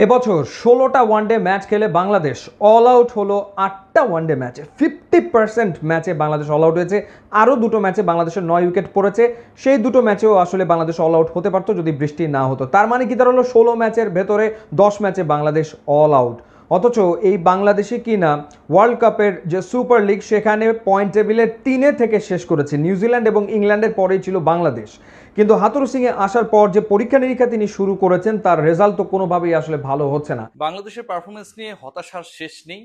এবছর ১৬টা one day match খেলে Bangladesh all out হলো ৮টা ওয়ানডে ম্যাচে। 50% ম্যাচে বাংলাদেশ অল আউট হয়েছে। আরও দুটো ম্যাচে বাংলাদেশের ৯ উইকেট পড়েছে। সেই দুটো ম্যাচেও আসলে বাংলাদেশ অল আউট হতে পারতো যদি বৃষ্টি না হতো। তার মানে কি দাঁড়ালো, ১৬ ম্যাচের ভেতরে ১০ ম্যাচে বাংলাদেশ অল আউট। অথচ এই বাংলাদেশি কিনা ওয়ার্ল্ড কাপের যে সুপার লিগ সেখানে পয়েন্ট টেবিলের ৩ থেকে শেষ করেছে। নিউজিল্যান্ড এবং ইংল্যান্ডের পরেই ছিল বাংলাদেশ। কিন্তু হাতুরু সিংয়ে আসার পর যে পরীক্ষা নিরীক্ষা তিনি শুরু করেছেন তার রেজাল্ট তো কোনোভাবেই আসলে ভালো হচ্ছে না। বাংলাদেশের পারফরমেন্স নিয়ে হতাশার শেষ নেই।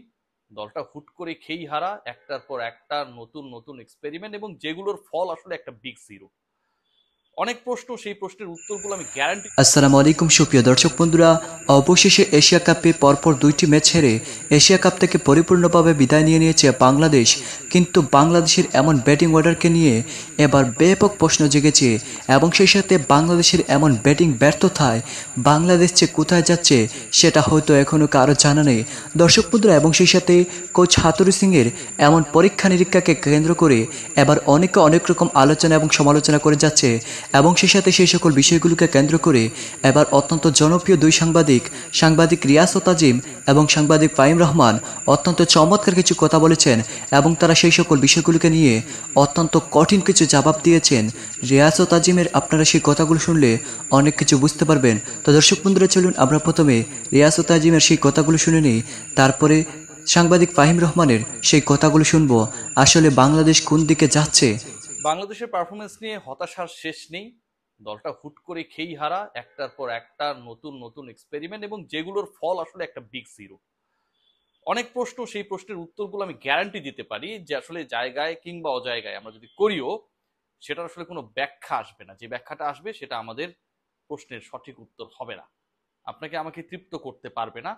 দলটা হুট করে খেই হারা, একটার পর একটা নতুন নতুন এক্সপেরিমেন্ট এবং যেগুলোর ফল আসলে একটা বিগ জিরো। অনেক প্রশ্ন, সেই প্রশ্নের উত্তরগুলো আমি গ্যারান্টি। আসসালামু আলাইকুম সুপ্রিয় দর্শক বন্ধুরা, অবশেষে এশিয়া কাপে পরপর ২টি ম্যাচ হেরে এশিয়া কাপ থেকে পরিপূর্ণভাবে বিদায় নিয়ে নিয়েছে বাংলাদেশ। কিন্তু বাংলাদেশের এমন ব্যাটিং অর্ডারকে নিয়ে এবার ব্যাপক প্রশ্ন জেগেছে এবং সেই সাথে বাংলাদেশের এমন ব্যাটিং ব্যর্থতায় বাংলাদেশ যে কোথায় যাচ্ছে সেটা হয়তো এখনও কারো জানা নেই দর্শক বন্ধুরা। এবং সেই সাথে কোচ হাতুরু সিংয়ের এমন পরীক্ষা নিরীক্ষাকে কেন্দ্র করে এবার অনেকে অনেক রকম আলোচনা এবং সমালোচনা করে যাচ্ছে এবং সেই সাথে সেই সকল বিষয়গুলোকে কেন্দ্র করে এবার অত্যন্ত জনপ্রিয় দুই সাংবাদিক রিয়াজ ও তাজিম এবং সাংবাদিক ফাহিম রহমান অত্যন্ত চমৎকার কিছু কথা বলেছেন এবং তারা সেই সকল বিষয়গুলোকে নিয়ে অত্যন্ত কঠিন কিছু জবাব দিয়েছেন। রিয়াজ ও তাজিমের আপনারা সেই কথাগুলো শুনলে অনেক কিছু বুঝতে পারবেন। তো দর্শক বন্ধুরা, চলুন আমরা প্রথমে রিয়াজ ও তাজিমের সেই কথাগুলো শুনে নিই, তারপরে সাংবাদিক ফাহিম রহমানের সেই কথাগুলো শুনবো। আসলে বাংলাদেশ কোন দিকে যাচ্ছে? বাংলাদেশের পারফরমেন্স নিয়ে হতাশার শেষ নেই। দলটা হুট করে খেই হারা, একটার পর একটা নতুন নতুন এক্সপেরিমেন্ট এবং যেগুলোর ফল আসলে একটা বিগ জিরো। অনেক প্রশ্ন, সেই প্রশ্নের উত্তরগুলো আমি গ্যারান্টি দিতে পারি যে আসলে জায়গায় কিংবা অজায়গায় আমরা যদি করিও সেটার আসলে কোনো ব্যাখ্যা আসবে না। যে ব্যাখ্যাটা আসবে সেটা আমাদের প্রশ্নের সঠিক উত্তর হবে না, আপনাকে আমাকে তৃপ্ত করতে পারবে না।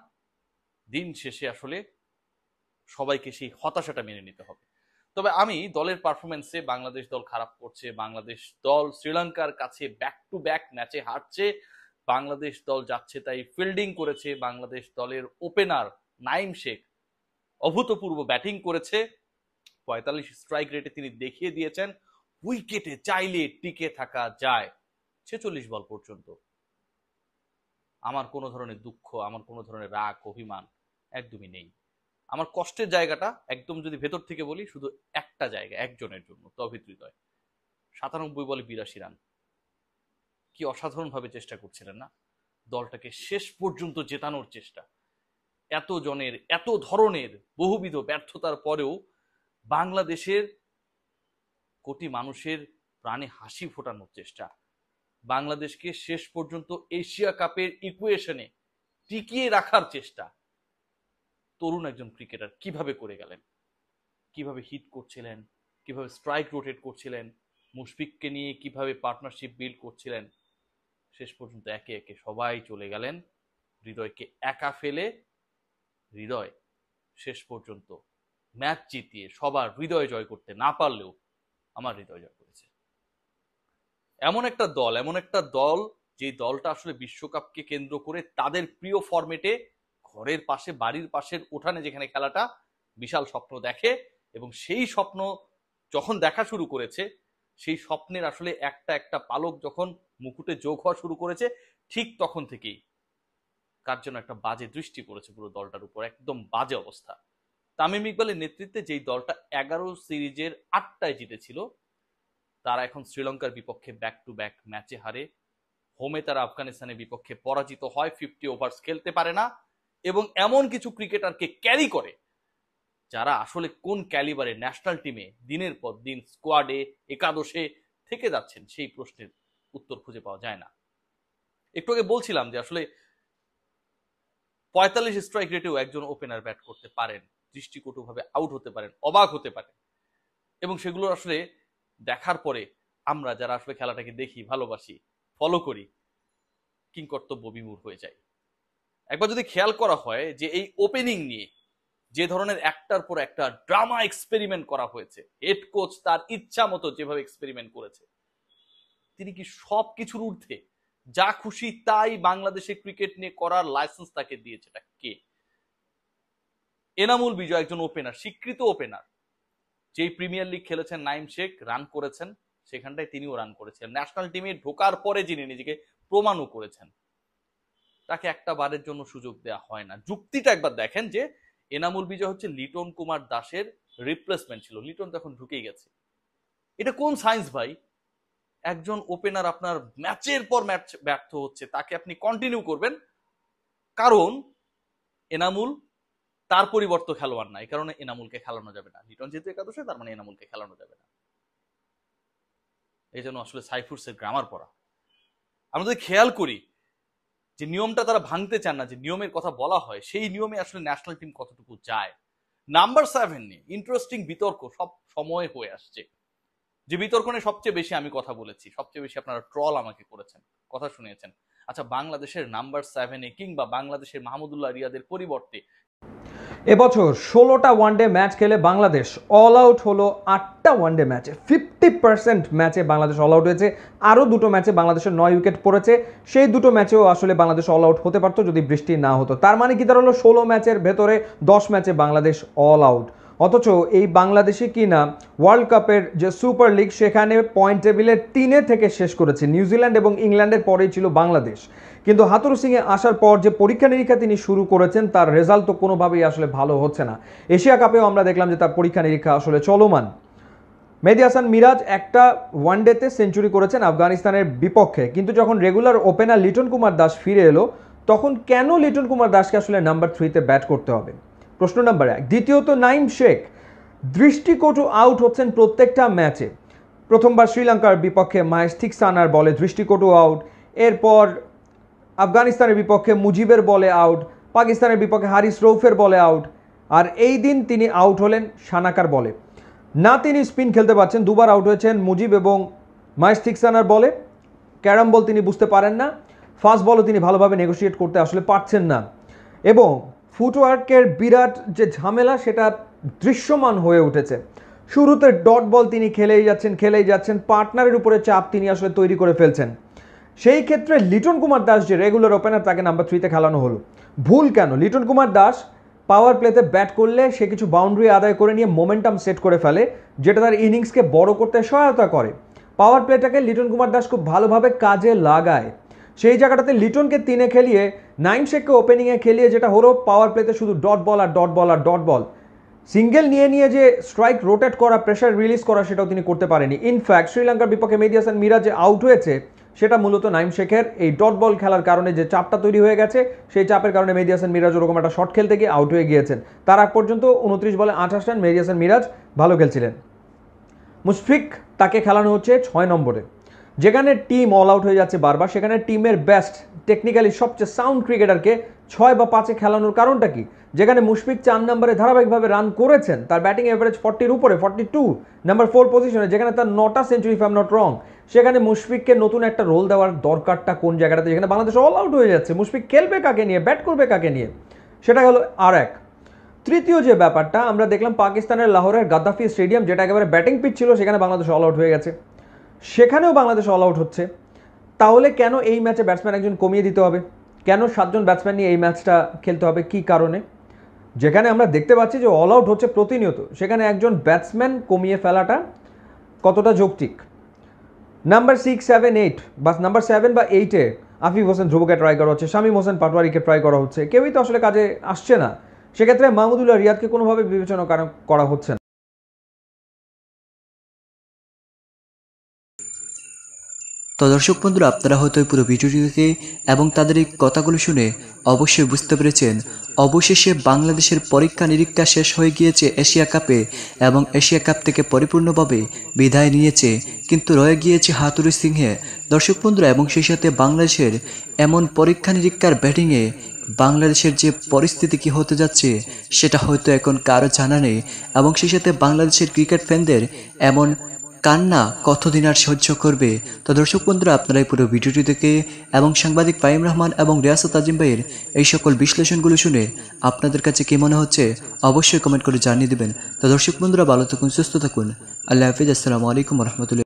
দিন শেষে আসলে সবাইকে সেই হতাশাটা মেনে নিতে হবে। তবে আমি দলের পারফরমেন্সে বাংলাদেশ দল খারাপ করছে, বাংলাদেশ দল শ্রীলঙ্কার কাছে ব্যাক টু ব্যাক ম্যাচে হারছে, বাংলাদেশ দল যাচ্ছে তাই ফিল্ডিং করেছে, বাংলাদেশ দলের ওপেনার নাইম শেখ অভূতপূর্ব ব্যাটিং করেছে, ৪৫ স্ট্রাইক রেটে তিনি দেখিয়ে দিয়েছেন উইকেটে চাইলে টিকে থাকা যায় ৪৬ বল পর্যন্ত। আমার কোনো ধরনের দুঃখ, আমার কোনো ধরনের রাগ অভিমান একদমই নেই। আমার কষ্টের জায়গাটা একদম যদি ভেতর থেকে বলি, শুধু একটা জায়গা, একজনের জন্য, তৌহিদ হৃদয়। ৯৭ বলে ৮২ রান, কি অসাধারণ ভাবে চেষ্টা করছিলেন না দলটাকে শেষ পর্যন্ত জেতানোর চেষ্টা। এত জনের এত ধরনের বহুবিধ ব্যর্থতার পরেও বাংলাদেশের কোটি মানুষের প্রাণে হাসি ফোটানোর চেষ্টা, বাংলাদেশকে শেষ পর্যন্ত এশিয়া কাপের ইকুয়েশনে টিকিয়ে রাখার চেষ্টা। তরুণ একজন ক্রিকেটার কিভাবে করে গেলেন, কিভাবে হিট করছিলেন, কিভাবে স্ট্রাইক রোটেট করছিলেন, মুশফিককে নিয়ে কিভাবে পার্টনারশিপ বিল্ড করছিলেন। শেষ পর্যন্ত একে একে সবাই চলে গেলেন, হৃদয়কে একা ফেলে হৃদয় শেষ পর্যন্ত ম্যাচ জিতিয়ে সবার হৃদয় জয় করতে না পারলেও আমার হৃদয় জয় করেছে। এমন একটা দল যে দলটা আসলে বিশ্বকাপকে কেন্দ্র করে তাদের প্রিয় ফরম্যাটে ঘরের পাশে বাড়ির পাশের উঠানে যেখানে খেলাটা বিশাল স্বপ্ন দেখে এবং সেই স্বপ্ন যখন দেখা শুরু করেছে, সেই স্বপ্নের আসলে একটা একটা পালক যখন মুকুটে যোগ হওয়া শুরু করেছে, ঠিক তখন থেকেই কার যেন একটা বাজে দৃষ্টি পড়েছে পুরো দলটার উপর, একদম বাজে অবস্থা। তামিম ইকবালের নেতৃত্বে যেই দলটা ১১ সিরিজের ৮টায় জিতেছিল, তারা এখন শ্রীলঙ্কার বিপক্ষে ব্যাক টু ব্যাক ম্যাচে হারে, হোমে তারা আফগানিস্তানের বিপক্ষে পরাজিত হয়, 50 ওভার্স খেলতে পারে না এবং এমন কিছু ক্রিকেটারকে ক্যারি করে যারা আসলে কোন ক্যালিবারে ন্যাশনাল টিমে দিনের পর দিন স্কোয়াডে একাদশে থেকে যাচ্ছেন সেই প্রশ্নের উত্তর খুঁজে পাওয়া যায় না। একটু আগে বলছিলাম যে আসলে ৪৫ স্ট্রাইক রেটেও একজন ওপেনার ব্যাট করতে পারেন, দৃষ্টিকটুভাবে আউট হতে পারেন, অবাক হতে পারেন এবং সেগুলো আসলে দেখার পরে আমরা যারা আসলে খেলাটাকে দেখি, ভালোবাসি, ফলো করি, কিংকর্তব্য বিমূঢ় হয়ে যায়। একবার যদি খেয়াল করা হয় যে এই ওপেনিং নিয়ে যে ধরনের একটার পর একটা ড্রামা এক্সপেরিমেন্ট করা হয়েছে, হেড কোচ তার ইচ্ছা মতো যেভাবে এক্সপেরিমেন্ট করেছে, তিনি কি সব কিছুর ঊর্ধ্বে? যা খুশি তাই বাংলাদেশে ক্রিকেট নিয়ে করার লাইসেন্স তাকে দিয়েছে কে? এনামুল বিজয় একজন ওপেনার, স্বীকৃত ওপেনার, যেই প্রিমিয়ার লিগ খেলেছেন নাইম শেখ, রান করেছেন সেখানটায় তিনিও রান করেছেন, ন্যাশনাল টিমে ঢোকার পরে যিনি নিজেকে প্রমাণও করেছেন, তাকে একটা বারের জন্য সুযোগ দেওয়া হয় না। যুক্তিটা একবার দেখেন যে এনামুল বিজয় হচ্ছে লিটন কুমার দাসের রিপ্লেসমেন্ট ছিল, লিটন তখন ঢুকেই গেছে। এটা কোন সায়েন্স ভাই? একজন ওপেনার আপনার ম্যাচের পর ম্যাচ ব্যর্থ হচ্ছে, তাকে আপনি কন্টিনিউ করবেন কারণ এনামুল তার পরিবর্তে খেলোয়াড় না, এই কারণে এনামুলকে খেলানো যাবে না। লিটন যেহেতু একাদশে, তার মানে এনামুলকে খেলানো যাবে না। এই জন্য আসলে সাইফুরসের গ্রামার পড়া। আমরা যদি খেয়াল করি যে নিয়মটা তারা ভাঙতে চান না, যে নিয়মের কথা বলা হয় সেই নিয়মে আসলে ন্যাশনাল টিম কতটুকু যায়। নাম্বার 7 নিয়ে ইন্টারেস্টিং বিতর্ক সব সময় হয়ে আসছে, যে বিতর্ক নিয়ে সবচেয়ে বেশি আমি কথা বলেছি, সবচেয়ে বেশি আপনারা ট্রল আমাকে করেছেন, কথা শুনিয়েছেন। আচ্ছা, বাংলাদেশের নাম্বার 7 কিংবা বাংলাদেশের মাহমুদুল্লাহ রিয়াদের পরিবর্তে এবছর 16টা ওয়ানডে ম্যাচ খেলে বাংলাদেশ অল আউট হলো 8টা ওয়ানডে ম্যাচে। 50% ম্যাচে বাংলাদেশ অল আউট হয়েছে। আরও দুটো ম্যাচে বাংলাদেশের 9 উইকেট পড়েছে। সেই দুটো ম্যাচেও আসলে বাংলাদেশ অল আউট হতে পারতো যদি বৃষ্টি না হতো। তার মানে কি দাঁড়ালো, 16 ম্যাচের ভেতরে 10 ম্যাচে বাংলাদেশ অল আউট। অথচ এই বাংলাদেশে কিনা ওয়ার্ল্ড কাপের যে সুপার লিগ সেখানে পয়েন্ট টেবিলের 3 থেকে শেষ করেছে। নিউজিল্যান্ড এবং ইংল্যান্ডের পরেই ছিল বাংলাদেশ। কিন্তু হাতুরু সিংয়ে আসার পর যে পরীক্ষা নিরীক্ষা তিনি শুরু করেছেন তার রেজাল্ট তো কোনোভাবেই আসলে ভালো হচ্ছে না। এশিয়া কাপেও আমরা দেখলাম যে তার পরীক্ষা নিরীক্ষা আসলে চলমান। মেহেদী হাসান মিরাজ একটা ওয়ানডেতে সেঞ্চুরি করেছেন আফগানিস্তানের বিপক্ষে, কিন্তু যখন রেগুলার ওপেনার লিটন কুমার দাস ফিরে এলো তখন কেন লিটন কুমার দাসকে আসলে নাম্বার 3-তে ব্যাট করতে হবে? প্রশ্ন নাম্বার 1। দ্বিতীয়ত, নাইম শেখ দৃষ্টিকটু আউট হচ্ছেন প্রত্যেকটা ম্যাচে। প্রথমবার শ্রীলঙ্কার বিপক্ষে মাহেশ থিকসানার বলে দৃষ্টিকটু আউট, এরপর আফগানিস্তানের বিপক্ষে মুজিবের বলে আউট, পাকিস্তানের বিপক্ষে হারিস রৌফের বলে আউট, আর এই দিন তিনি আউট হলেন সানাকার বলে। না তিনি স্পিন খেলতে পারছেন, দুবার আউট হয়েছেন মুজিব এবং মাহেশ থিকসানার বলে। ক্যারাম বল তিনি বুঝতে পারেন না, ফাস্ট বলও তিনি ভালোভাবে নেগোশিয়েট করতে আসলে পারছেন না, এবং ফুটওয়ার্কের বিরাট যে ঝামেলা সেটা দৃশ্যমান হয়ে উঠেছে। শুরুতে ডট বল তিনি খেলেই যাচ্ছেন, পার্টনারের উপরে চাপ তিনি আসলে তৈরি করে ফেলছেন। সেই ক্ষেত্রে লিটন কুমার দাস যে রেগুলার ওপেনার, তাকে নাম্বার 3-তে খেলানো হলো। ভুল কেন? লিটন কুমার দাস পাওয়ার প্লেতে ব্যাট করলে সে কিছু বাউন্ডারি আদায় করে নিয়ে মোমেন্টাম সেট করে ফেলে, যেটা তার ইনিংসকে বড় করতে সহায়তা করে। পাওয়ার প্লেটাকে লিটন কুমার দাস খুব ভালোভাবে কাজে লাগায়। সেই জায়গাটাতে লিটনকে 3-এ খেলিয়ে নাইম শেখকে ওপেনিংয়ে খেলিয়ে যেটা হলো, পাওয়ার প্লেতে শুধু ডট বল আর ডট বল আর ডট বল। সিঙ্গেল নিয়ে যে স্ট্রাইক রোটেট করা, প্রেশার রিলিজ করা, সেটাও তিনি করতে পারেনি। ইনফ্যাক্ট শ্রীলঙ্কার বিপক্ষে মেহেদী হাসান মিরাজ যে আউট হয়েছে সেটা মূলত নাইম শেখের এই ডট বল খেলার কারণে যে চাপটা তৈরি হয়ে গেছে, সেই চাপের কারণে মেহেদী হাসান মিরাজ ওরকম একটা শট খেলতে গিয়ে আউট হয়ে গিয়েছেন। তার আগ পর্যন্ত 29 বলে 28 রান মেহেদী হাসান মিরাজ ভালো খেলছিলেন। মুশফিক তাকে খেলানো হচ্ছে 6 নম্বরে। যেখানে টিম অল আউট হয়ে যাচ্ছে বারবার, সেখানে টিমের বেস্ট টেকনিক্যালি সবচেয়ে সাউন্ড ক্রিকেটারকে 6 বা 5-এ খেলানোর কারণটা কি? যেখানে মুশফিক 4 নম্বরে ধারাবাহিকভাবে রান করেছেন, তার ব্যাটিং এভারেজ 40-র উপরে, 42, নাম্বার 4 পজিশনে, যেখানে তার 9টা century, if I am not wrong. সেখানে মুশফিককে নতুন একটা রোল দেওয়ার দরকারটা কোন জায়গাটাতে, যেখানে বাংলাদেশ অল আউট হয়ে যাচ্ছে? মুশফিক খেলবে কাকে নিয়ে, ব্যাট করবে কাকে নিয়ে? সেটা হলো আর এক। তৃতীয় যে ব্যাপারটা আমরা দেখলাম, পাকিস্তানের লাহোরের গাদ্দাফি স্টেডিয়াম, যেটা একেবারে ব্যাটিং পিচ ছিল, সেখানে বাংলাদেশ অল আউট হয়ে গেছে। সেখানেও বাংলাদেশ অল আউট হচ্ছে। তাহলে কেন এই ম্যাচে ব্যাটসম্যান একজন কমিয়ে দিতে হবে? কেন 7 জন ব্যাটসম্যান নিয়ে এই ম্যাচটা খেলতে হবে? কি কারণে? যেখানে আমরা দেখতে পাচ্ছি যে অল আউট হচ্ছে প্রতিনিয়ত, সেখানে একজন ব্যাটসম্যান কমিয়ে ফেলাটা কতটা যৌক্তিক? নাম্বার 6, 7, 8 বা নাম্বার 7 বা 8-এ আফিফ হোসেন ধ্রুবকে ট্রাই করা হচ্ছে, শামীম হোসেন পাটোয়ারিকে ট্রাই করা হচ্ছে, কেউই তো আসলে কাজে আসছে না। সেক্ষেত্রে মাহমুদুল্লাহ রিয়াদকে কোনোভাবে বিবেচনা করা হচ্ছে না। তো দর্শক বন্ধুরা, আপনারা হয়তো এই পুরো ভিডিওটি দেখে এবং তাদের এই কথাগুলো শুনে অবশ্যই বুঝতে পেরেছেন, অবশেষে বাংলাদেশের পরীক্ষা নিরীক্ষা শেষ হয়ে গিয়েছে এশিয়া কাপে, এবং এশিয়া কাপ থেকে পরিপূর্ণভাবে বিদায় নিয়েছে, কিন্তু রয়ে গিয়েছে হাতুরু সিংহে। দর্শক বন্ধুরা, এবং সেই সাথে বাংলাদেশের এমন পরীক্ষা নিরীক্ষার ব্যাটিংয়ে বাংলাদেশের যে পরিস্থিতি কি হতে যাচ্ছে সেটা হয়তো এখন কারো জানা নেই, এবং সেই সাথে বাংলাদেশের ক্রিকেট ফ্যানদের এমন কান্না কতদিন আর সহ্য করবে? তো দর্শক বন্ধুরা, আপনারা এই পুরো ভিডিওটি দেখে এবং সাংবাদিক ফাহিম রহমান এবং রিয়াসাত আজিম ভাইয়ের এই সকল বিশ্লেষণগুলো শুনে আপনাদের কাছে কি মনে হচ্ছে অবশ্যই কমেন্ট করে জানিয়ে দেবেন। তো দর্শক বন্ধুরা, ভালো থাকুন, সুস্থ থাকুন, আল্লাহ হাফিজ, আসসালামু আলাইকুম রহমতুল্লাহ।